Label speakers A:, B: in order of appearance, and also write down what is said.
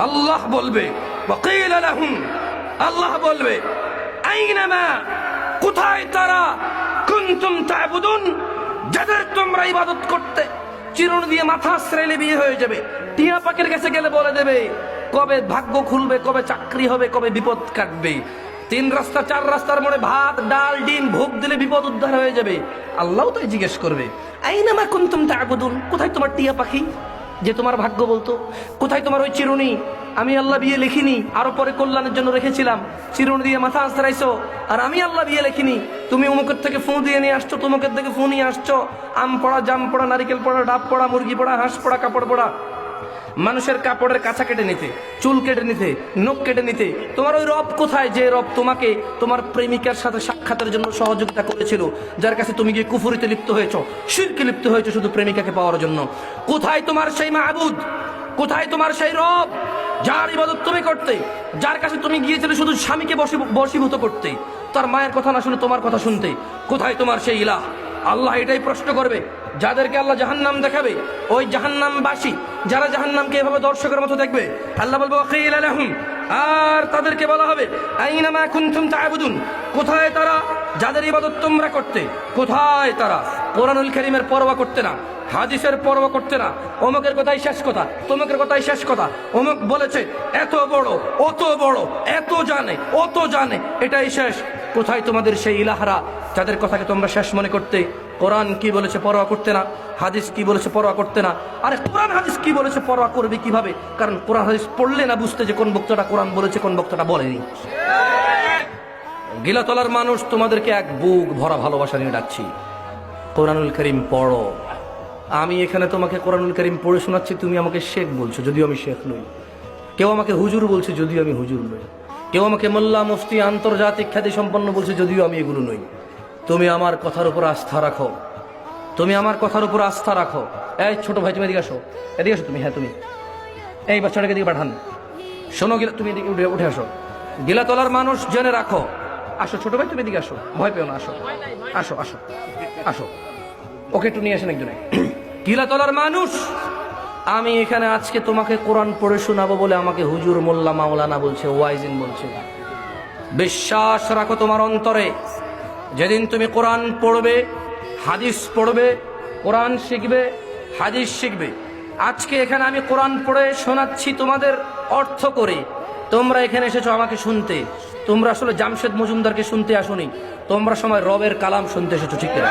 A: আল্লাহ বলবে ওয়াকিলা লাহুম, আল্লাহ বলবে আইনামা, কোথায় তারা, কুনতুম তা'বুদুন, যাদের তোমরা ইবাদত করতে। চিরুনি দিয়ে মাথা আশ্রাইলে বিয়ে হয়ে যাবে। টিয়া পাখির কাছে গেলে বলে দেবে কবে ভাগ্য খুলবে, কবে চাকরি হবে, কবে বিপদ কাটবে। 3 রাস্তা 4 রাস্তার মোড়ে ভাত ডাল ডিম ভোগ দিলে বিপদ উদ্ধার হয়ে যাবে। আল্লাহ তাই জিজ্ঞেস করবে আইনামা কুনতুম তা'বুদুন, কোথায় তোমার টিয়া পাখি যে তোমার ভাগ্য বলতো? কোথায় তোমার ওই চিরুনি? আমি আল্লাহ বিয়ে লিখিনি, আরো পরে কল্যাণের জন্য রেখেছিলাম। চিরুনি দিয়ে মাথা আশ্রাইছো, আর আমি আল্লাহ বিয়ে লিখিনি। তুমি অমুকের থেকে ফু দিয়ে নিয়ে আসছো, তমুকের থেকে ফু নিয়ে আসছো। আম পড়া, জাম পড়া, নারিকেল পড়া, ডাব পড়া, মুরগি পড়া, হাঁস পড়া, কাপড় পড়া। মানুষের কাপড়ের কাছা কেটে নিতে, চুল কেটে নিতে, নখ কেটে নিতে। তোমার ওই রব কোথায় যে রব তোমাকে তোমার প্রেমিকার সাথে সাক্ষাতের জন্য সহযোগিতা করেছিল, যার কাছে তুমি গিয়ে কুফরিতে লিপ্ত হয়েছো, শিরকে লিপ্ত হয়েছো শুধু প্রেমিকাকে পাওয়ার জন্য? কোথায় তোমার সেই মাবুদ? কোথায় তোমার সেই রব যার ইবাদত তুমি করতে, যার কাছে তুমি গিয়েছিলে শুধু স্বামীকে বশীভূত করতে, তার মায়ের কথা না শুনে তোমার কথা শুনতে? কোথায় তোমার সেই ইলাহ? আল্লাহ এটাই প্রশ্ন করবে। যাদেরকে আল্লাহ জাহান্নাম দেখাবে, ওই জাহান্নামবাসী যারা জাহান্নামকে এভাবে দর্শকের মতো দেখবে, আল্লাহ বলবে ওয়াকিলা লাহুম, আর তাদেরকে বলা হবে আইনামা কুনতুম তা'বুদুন, কোথায় তারা যাদের ইবাদত তোমরা করতে? কোথায় তারা কোরআনুল কারীমের পরোয়া করতে না, হাদিসের পরোয়া করতে না। অমুকের কথাই শেষ কথা, তমুকের কথাই শেষ কথা। অমুক বলেছে এত বড়, অত বড়, এত জানে, অত জানে, এটাই শেষ। কোথায় তোমাদের সেই ইলাহরা যাদের কথাকে তোমরা শেষ মনে করতে? কোরআন কি বলেছে পরোয়া করতে না, হাদিস কি বলেছে পরোয়া করতে না। আরে কোরআন হাদিস কি বলেছে পরোয়া করবে কিভাবে? কারণ কোরআন হাদিস পড়লে না বুঝতে যে কোন বক্তাটা কোরআন বলেছে, কোন বক্তাটা বলেনি। গিলাতলার মানুষ, তোমাদেরকে এক বুক ভরা ভালোবাসা নিয়ে ডাকছি, কোরআনুল কারীম পড়ো। আমি এখানে তোমাকে কোরআনুল কারীম পড়ে শোনাচ্ছি, তুমি আমাকে শেখ বলছো যদিও আমি শেখ নই। কেউ আমাকে হুজুর বলছে যদিও আমি হুজুর নই। কেউ আমাকে মোল্লা মুফতি আন্তর্জাতিক খ্যাতি সম্পন্ন বলছে যদিও আমি এগুলো নই। তুমি আমার কথার উপর আস্থা রাখো, তুমি আমার কথার উপর আস্থা রাখো। এই ছোট ভাই তুমি এদিকে আসো, এদিকে আসো তুমি। হ্যাঁ তুমি এই বাচ্চাটাকে এদিকে পাঠান। শোনো, তুমি এদিকে উঠে আসো। গিলাতলার মানুষ জেনে রাখো, আসো ছোট ভাই তুমি এদিকে আসো, ভয় পেও না, আসো আসো আসো আসো। ওকে একটু নিয়ে আসেন একজনে। গিলাতলার মানুষ, আমি এখানে আজকে তোমাকে কোরআন পড়ে শোনাবো বলে আমাকে হুজুর মোল্লা মাওলানা বলছে, ওয়াইজিন বলছে। বিশ্বাস রাখো তোমার অন্তরে, যেদিন তুমি কোরআন পড়বে, হাদিস পড়বে, কোরআন শিখবে, হাদিস শিখবে। আজকে এখানে আমি কোরআন পড়ে শোনাচ্ছি তোমাদের অর্থ করে। তোমরা এখানে এসেছো আমাকে শুনতে, তোমরা আসলে জামশেদ মজুমদারকে শুনতে আসোনি, তোমরা সময় রবের কালাম শুনতে এসেছো, ঠিক না?